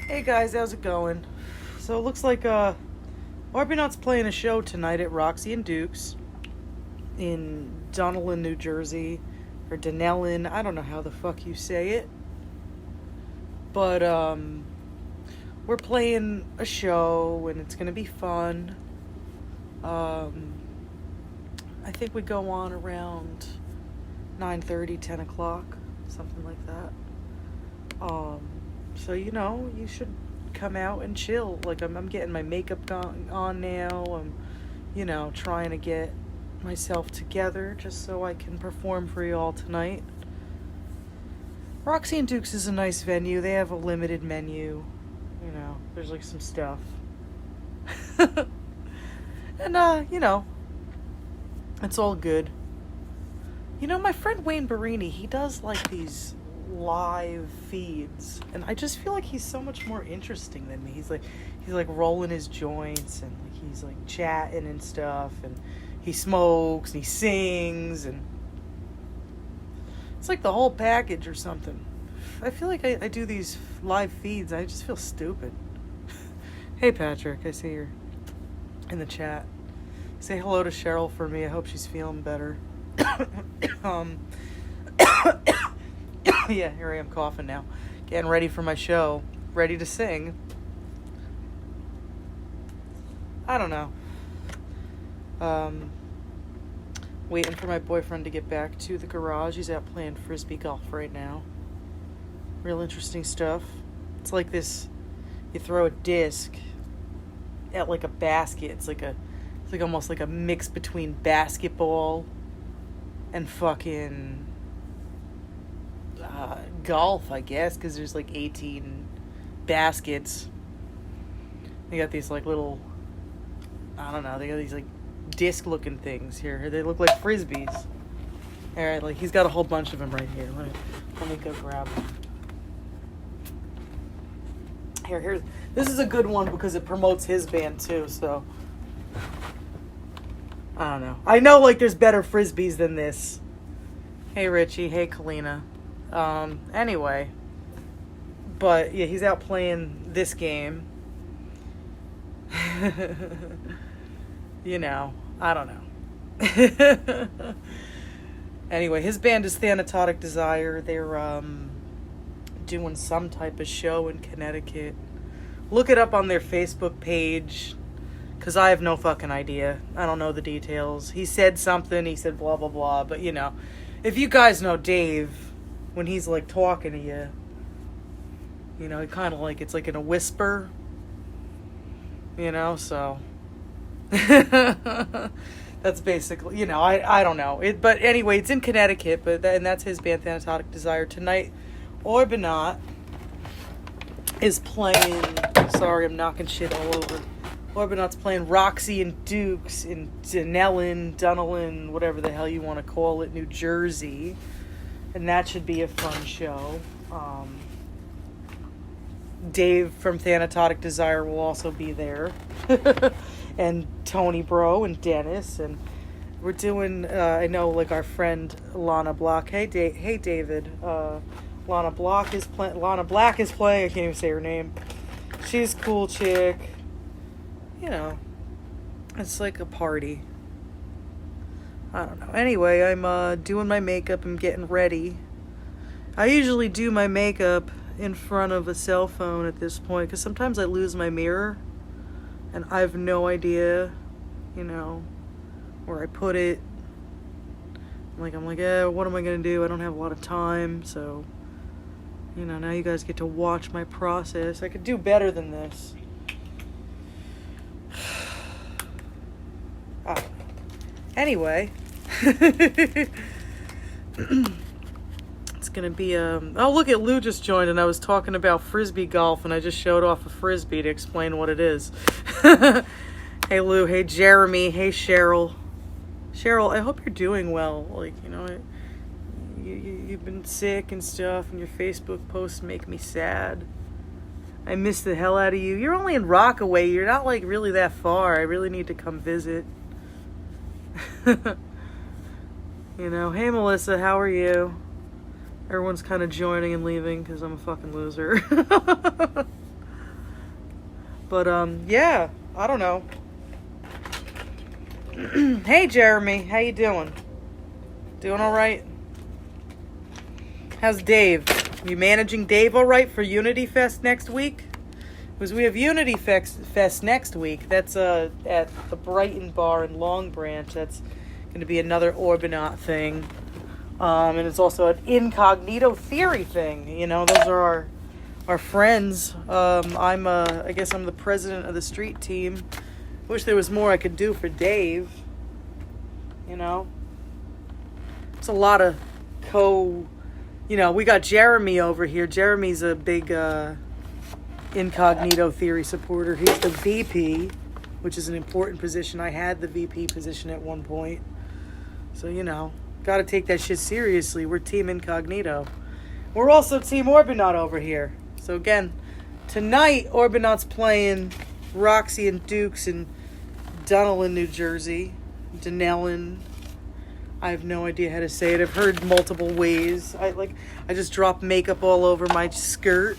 Hey guys, how's it going? So it looks like Orbynot's playing a show tonight at Roxy and Duke's in Donellan, New Jersey, or Dunellen. I don't know how the fuck you say it, but we're playing a show and it's gonna be fun. I think we go on around 9:30, 10 o'clock, something like that. So you should come out and chill. Like I'm getting my makeup on now. I'm, trying to get myself together just so I can perform for you all tonight. Roxy and Duke's is a nice venue. They have a limited menu. There's like some stuff. And it's all good. My friend Wayne Barini, he does like these live feeds, and I just feel like he's so much more interesting than me. He's like rolling his joints, and like he's like chatting and stuff, and he smokes and he sings, and it's like the whole package or something. I feel like I do these live feeds, I just feel stupid. Hey Patrick, I see you're in the chat. Say hello to Cheryl for me. I hope she's feeling better. Yeah, here I am coughing now. Getting ready for my show. Ready to sing. I don't know. Waiting for my boyfriend to get back to the garage. He's out playing frisbee golf right now. Real interesting stuff. It's like this, you throw a disc at like a basket. It's like almost like a mix between basketball and fucking golf, I guess, because there's like 18 baskets. They got these like little, I don't know, they got these like disc looking things here. They look like frisbees. Alright, like he's got a whole bunch of them right here. Let me go grab them. Here. This is a good one because it promotes his band too, so I don't know. I know like there's better frisbees than this. Hey Richie, hey Kalina. Anyway. But yeah, he's out playing this game. I don't know. Anyway, his band is Thanatotic Desire. They're doing some type of show in Connecticut. Look it up on their Facebook page, because I have no fucking idea. I don't know the details. He said something, he said blah blah blah, but if you guys know Dave, when he's like talking to you, he kind of like, it's like in a whisper, so that's basically, I don't know it. But anyway, it's in Connecticut, and that's his band Thanatotic Desire. Tonight Orbynot is playing, sorry I'm knocking shit all over. Orbynot's playing Roxy and Duke's in Dunellen, whatever the hell you want to call it, New Jersey. And that should be a fun show. Dave from Thanatotic Desire will also be there. And Tony Bro and Dennis. And we're doing, I know like our friend Lana Block. Hey David. Lana Black is playing. I can't even say her name. She's a cool chick. It's like a party. I don't know. Anyway, I'm doing my makeup. I'm getting ready. I usually do my makeup in front of a cell phone at this point, because sometimes I lose my mirror and I have no idea, where I put it. I'm like, what am I gonna do? I don't have a lot of time, so now you guys get to watch my process. I could do better than this. Anyway, it's gonna be oh, look at Lou just joined, and I was talking about frisbee golf, and I just showed off a frisbee to explain what it is. Hey Lou, hey Jeremy, hey Cheryl. I hope you're doing well. You've been sick and stuff, and your Facebook posts make me sad. I miss the hell out of you. You're only in Rockaway. You're not like really that far. I really need to come visit. Hey Melissa, how are you? Everyone's kind of joining and leaving because I'm a fucking loser. But, yeah, I don't know. Hey, Jeremy, how you doing? Doing all right? How's Dave? You managing Dave all right for Unity Fest next week? Because we have Unity Fest next week. That's at the Brighton Bar in Long Branch. That's going to be another Orbynot thing. And it's also an incognito theory thing. You know, those are our friends. I guess I'm the president of the street team. Wish there was more I could do for Dave. You know? It's a lot of we got Jeremy over here. Jeremy's a big incognito theory supporter. He's the VP, which is an important position. I had the VP position at one point. So, got to take that shit seriously. We're Team Incognito. We're also Team Orbynot over here. So, again, tonight, Orbynot's playing Roxy and Dukes in Dunellen, New Jersey. Dunellen. I have no idea how to say it. I've heard multiple ways. I just dropped makeup all over my skirt.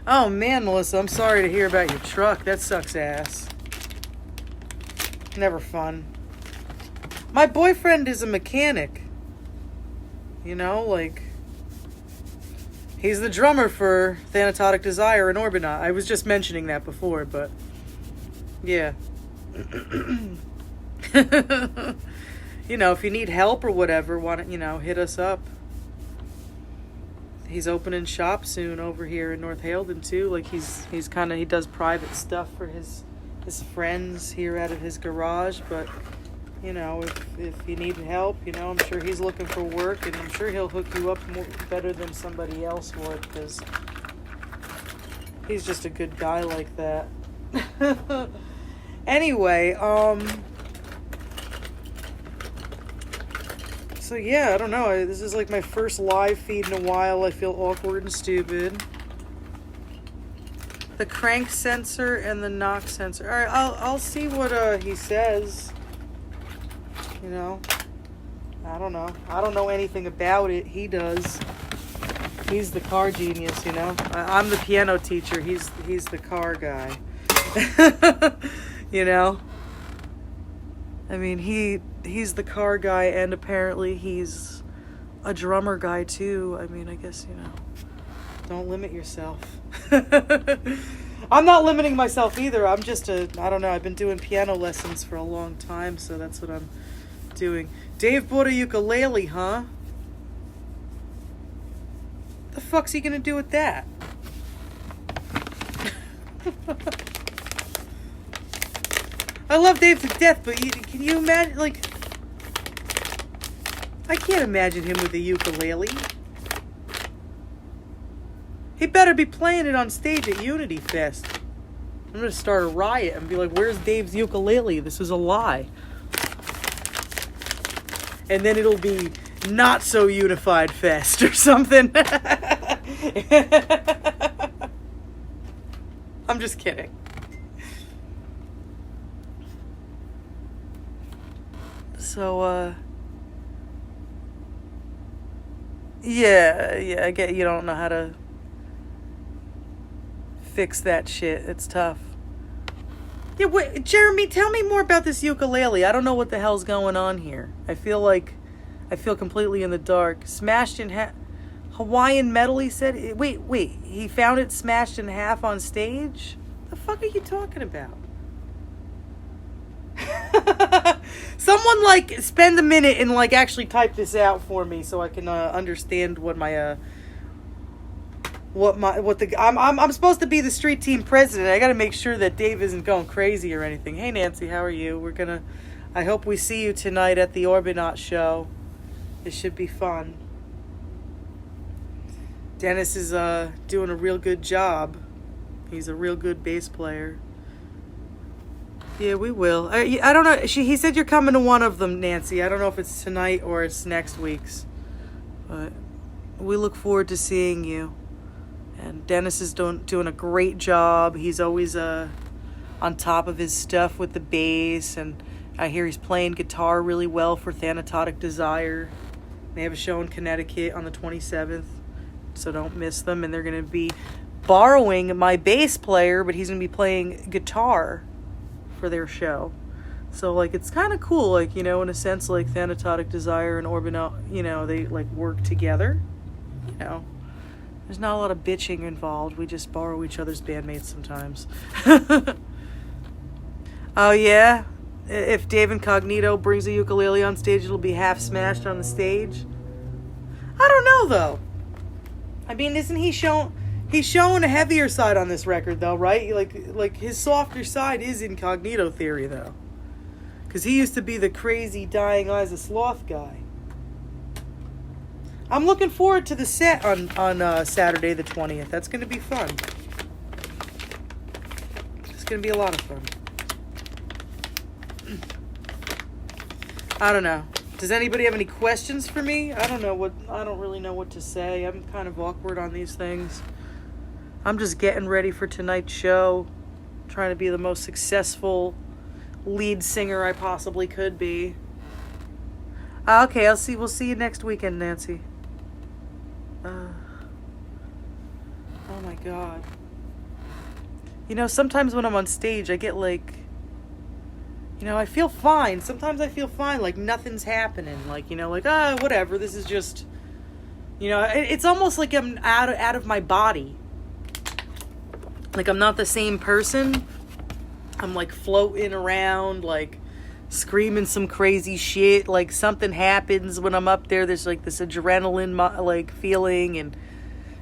Oh man, Melissa, I'm sorry to hear about your truck. That sucks ass. Never fun. My boyfriend is a mechanic. He's the drummer for Thanatotic Desire and Orbynot. I was just mentioning that before, but yeah. If you need help or whatever, why don't, hit us up. He's opening shop soon over here in North Halden too. He does private stuff for his friends here out of his garage, but if you need help, I'm sure he's looking for work, and I'm sure he'll hook you up better than somebody else would, because he's just a good guy like that. Anyway, so yeah, I don't know. This is like my first live feed in a while. I feel awkward and stupid. The crank sensor and the knock sensor. All right, I'll see what he says. I don't know. I don't know anything about it. He does. He's the car genius. I'm the piano teacher. He's the car guy. I mean, he's the car guy, and apparently he's a drummer guy too. I mean, I guess, don't limit yourself. I'm not limiting myself either. I'm just I don't know, I've been doing piano lessons for a long time, so that's what I'm doing. Dave bought a ukulele, huh? The fuck's he gonna do with that? I love Dave to death, but can you imagine, I can't imagine him with a ukulele. He better be playing it on stage at Unity Fest. I'm going to start a riot and be like, where's Dave's ukulele? This is a lie. And then it'll be Not So Unified Fest or something. I'm just kidding. So, yeah, I get you don't know how to fix that shit. It's tough. Yeah, wait, Jeremy, tell me more about this ukulele. I don't know what the hell's going on here. I feel completely in the dark. Smashed in half. Hawaiian metal, he said. Wait, he found it smashed in half on stage? The fuck are you talking about? Someone spend a minute and actually type this out for me so I can understand what I'm supposed to be the street team president. I got to make sure that Dave isn't going crazy or anything. Hey Nancy, how are you? I hope we see you tonight at the Orbynot show. It should be fun. Dennis is doing a real good job. He's a real good bass player. Yeah, we will. I don't know. He said you're coming to one of them, Nancy. I don't know if it's tonight or it's next week's. But we look forward to seeing you. And Dennis is doing a great job. He's always on top of his stuff with the bass. And I hear he's playing guitar really well for Thanatotic Desire. They have a show in Connecticut on the 27th. So don't miss them. And they're going to be borrowing my bass player, but he's going to be playing guitar for their show. So, like, it's kind of cool, like, you know, in a sense, like, Thanatotic Desire and Orbynot, you know, they, like, work together. You know, there's not a lot of bitching involved. We just borrow each other's bandmates sometimes. Oh, yeah? If Dave Incognito brings a ukulele on stage, it'll be half smashed on the stage? I don't know, though. I mean, isn't he shown... He's showing a heavier side on this record, though, right? Like his softer side is Incognito Theory, though. Because he used to be the crazy Dying Eyes of Sloth guy. I'm looking forward to the set on Saturday the 20th. That's going to be fun. It's going to be a lot of fun. I don't know. Does anybody have any questions for me? I don't really know what to say. I'm kind of awkward on these things. I'm just getting ready for tonight's show. Trying to be the most successful lead singer I possibly could be. Okay, we'll see you next weekend, Nancy. Oh my God. You know, sometimes when I'm on stage, I get like, you know, I feel fine. Sometimes I feel fine, like nothing's happening. Like, you know, like, whatever, this is just, you know, it's almost like I'm out of my body. Like, I'm not the same person. I'm, like, floating around, like, screaming some crazy shit. Like, something happens when I'm up there. There's, like, this adrenaline, like, feeling. And,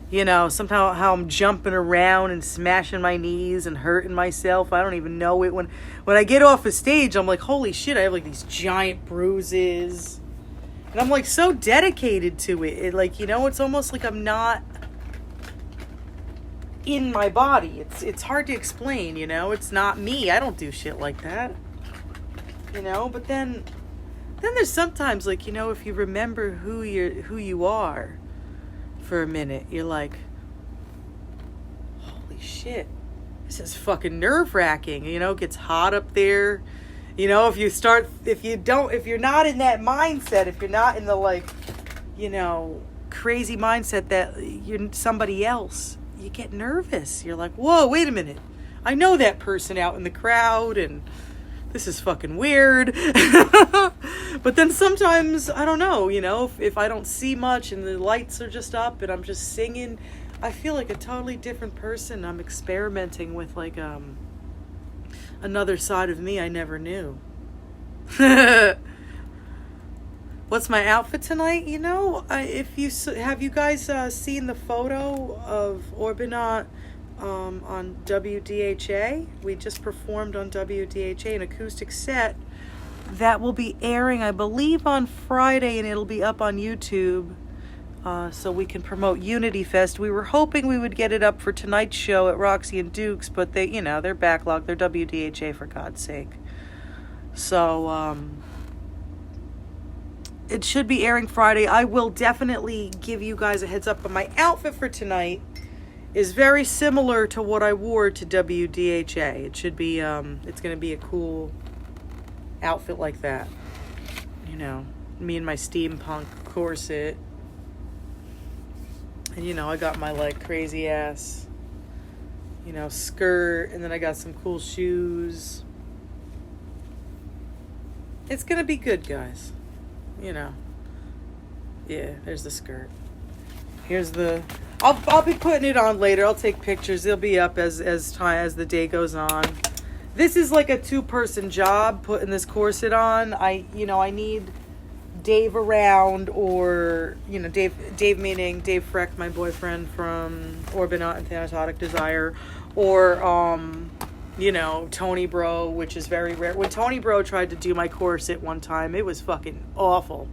you know, somehow how I'm jumping around and smashing my knees and hurting myself. I don't even know it. When I get off a stage, I'm like, holy shit, I have, like, these giant bruises. And I'm, like, so dedicated to it. Like, you know, it's almost like I'm not in my body. It's hard to explain, you know. It's not me. I don't do shit like that, you know. But then there's sometimes, like, you know, if you remember who you are for a minute, you're like, holy shit, this is fucking nerve-wracking. You know, it gets hot up there. You know, if you're not in that mindset, if you're not in the, like, you know, crazy mindset that you're somebody else, you get nervous. You're like, whoa, wait a minute. I know that person out in the crowd, and this is fucking weird. But then sometimes, I don't know, you know, if I don't see much and the lights are just up and I'm just singing, I feel like a totally different person. I'm experimenting with, like, another side of me I never knew. What's my outfit tonight? You know, have you guys seen the photo of Orbynot on WDHA? We just performed on WDHA an acoustic set that will be airing, I believe, on Friday, and it'll be up on YouTube, so we can promote Unity Fest. We were hoping we would get it up for tonight's show at Roxy and Duke's, but they, you know, they're backlogged. They're WDHA, for God's sake. So, it should be airing Friday. I will definitely give you guys a heads up, but my outfit for tonight is very similar to what I wore to WDHA. It should be, it's going to be a cool outfit like that. You know, me and my steampunk corset. And, you know, I got my, like, crazy ass, you know, skirt, and then I got some cool shoes. It's going to be good, guys. You know, yeah, there's the skirt. Here's the, I'll be putting it on later. I'll take pictures. They'll be up as the day goes on. This is like a 2-person job, putting this corset on. I need Dave around, or, you know, Dave meaning Dave Freck, my boyfriend from Orbynot and Thanatotic Desire, or, you know, Tony Bro, which is very rare. When Tony Bro tried to do my corset one time, it was fucking awful.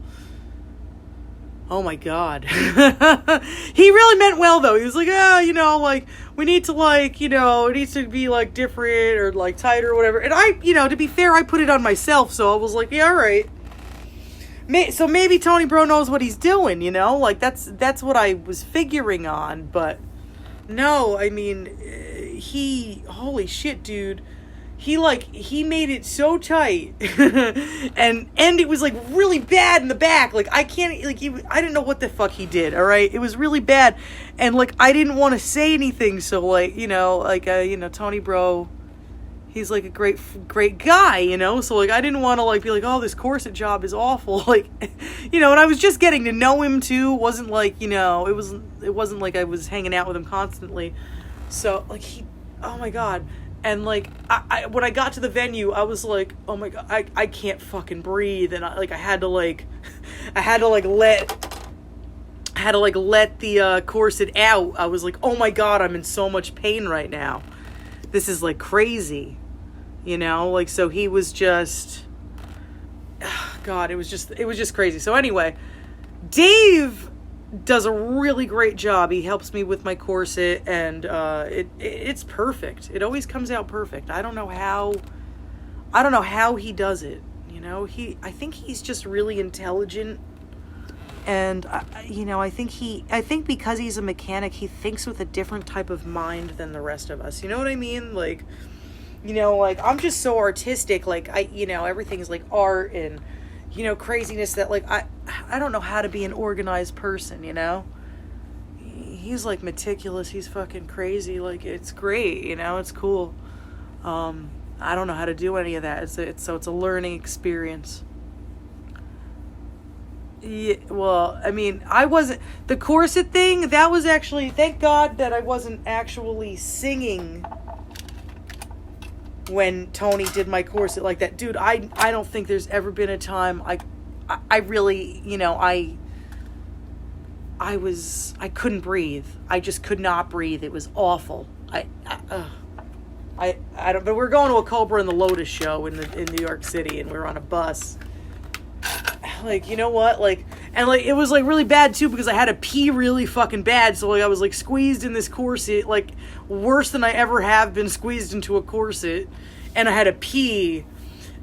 Oh my God. He really meant well, though. He was like, you know, like, we need to, like, you know, it needs to be, like, different or, like, tighter or whatever. And I, you know, to be fair, I put it on myself, so I was like, yeah, all right. So maybe Tony Bro knows what he's doing, you know? Like, that's what I was figuring on, but no, I mean, holy shit, dude. he made it so tight and it was like really bad in the back. Like I can't, like I didn't know what the fuck he did. All right. It was really bad. And like, I didn't want to say anything. So like, Tony bro, he's like a great guy, so like, I didn't want to like be like, oh, this corset job is awful. Like, and I was just getting to know him too. It wasn't like, it wasn't like I was hanging out with him constantly. So like oh my God. And like, I when I got to the venue, I was like, oh my God, I can't fucking breathe. And I had to let the corset out. I was like, oh my God, I'm in so much pain right now. This is like crazy, like, so he was just, God, it was just crazy. So anyway, Dave does a really great job. He helps me with my corset, and it's perfect. It always comes out perfect. I don't know how he does it. I think he's just really intelligent, and I think because he's a mechanic, he thinks with a different type of mind than the rest of us. You know what I mean? Like, like, I'm just so artistic. Like, everything's like art and craziness that like I don't know how to be an organized person. He's like meticulous. He's fucking crazy. Like, it's great. It's cool. I don't know how to do any of that. It's a learning experience. Yeah, well, I mean, I wasn't, the corset thing, that was actually, thank God that I wasn't actually singing when Tony did my corset like that. Dude, I don't think there's ever been a time I really, I couldn't breathe. I just could not breathe. It was awful. I don't, but we're going to a Cobra and the Lotus show in New York City, and we were on a bus. Like, you know what? Like, and like, it was like really bad too, because I had to pee really fucking bad. So like, I was like squeezed in this corset, like worse than I ever have been squeezed into a corset. And I had to pee.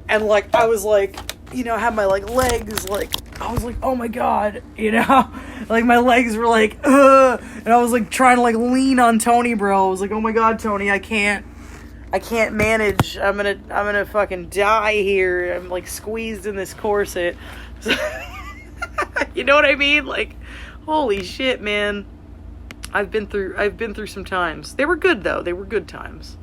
And like, I was like, I had my like legs, like, I was like, oh my God, like my legs were like, ugh. And I was like trying to like lean on Tony, bro. I was like, oh my God, Tony, I can't manage. I'm gonna fucking die here. I'm like squeezed in this corset. You know what I mean? Like, holy shit, man. I've been through some times. They were good though. They were good times.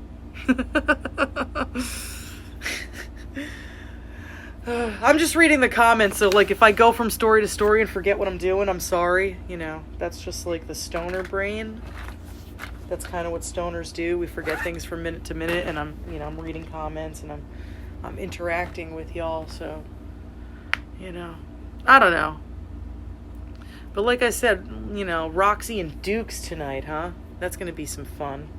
I'm just reading the comments, so like if I go from story to story and forget what I'm doing, I'm sorry. That's just like the stoner brain. That's kind of what stoners do. We forget things from minute to minute, and I'm reading comments, and I'm interacting with y'all, so I don't know. But like I said, Roxy and Dukes tonight, huh? That's going to be some fun.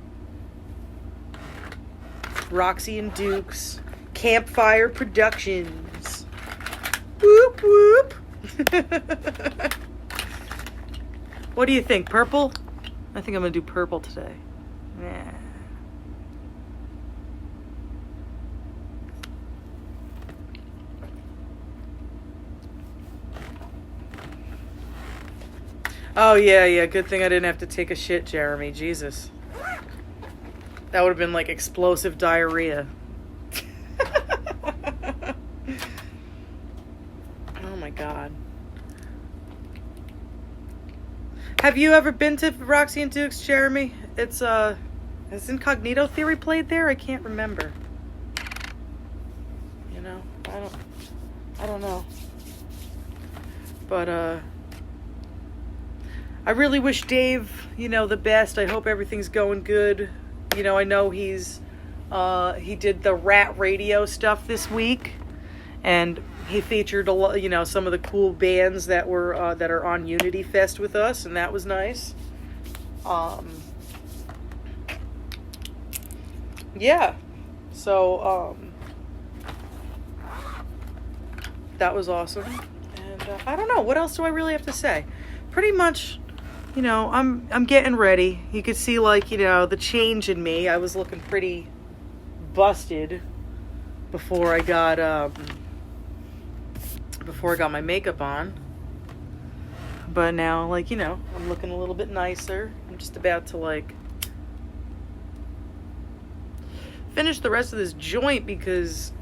Roxy and Dukes, Campfire Productions. Whoop whoop. What do you think? Purple? I think I'm going to do purple today. Yeah. Oh, yeah. Good thing I didn't have to take a shit, Jeremy. Jesus. That would have been like explosive diarrhea. Oh, my God. Have you ever been to Roxy and Dukes, Jeremy? Has Incognito Theory played there? I can't remember. I don't know. But, I really wish Dave, the best. I hope everything's going good. I know he did the Rat Radio stuff this week, and he featured a lot, some of the cool bands that are on Unity Fest with us, and that was nice. Yeah. So, that was awesome. And I don't know, what else do I really have to say? Pretty much, I'm getting ready. You could see, like, the change in me. I was looking pretty busted before I got my makeup on. But now, like, I'm looking a little bit nicer. I'm just about to, like, finish the rest of this joint because,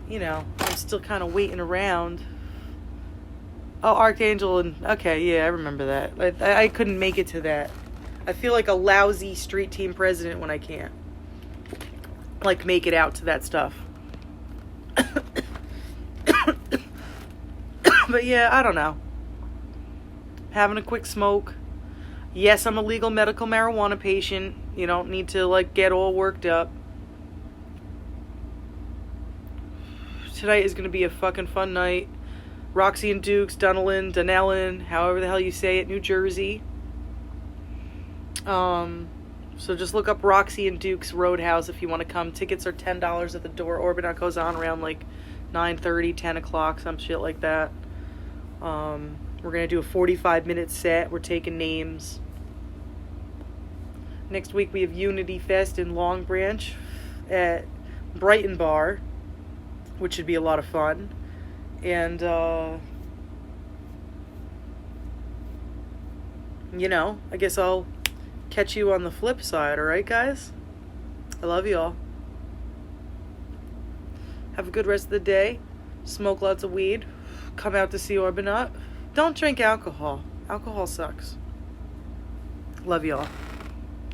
you know, I'm still kind of waiting around. Oh, Archangel, and okay, yeah, I remember that. I couldn't make it to that. I feel like a lousy street team president when I can't, like, make it out to that stuff. But yeah, I don't know. Having a quick smoke. Yes, I'm a legal medical marijuana patient. You don't need to, like, get all worked up. Tonight is going to be a fucking fun night. Roxy and Dukes, Dunellen, however the hell you say it, New Jersey. So just look up Roxy and Dukes Roadhouse if you want to come. Tickets are $10 at the door. Orbynot goes on around like 9:30, 10 o'clock, some shit like that. We're going to do a 45-minute set. We're taking names. Next week we have Unity Fest in Long Branch at Brighton Bar, which should be a lot of fun. And, you know, I guess I'll catch you on the flip side, alright, guys? I love y'all. Have a good rest of the day. Smoke lots of weed. Come out to see Orbynot. Don't drink alcohol. Alcohol sucks. Love y'all.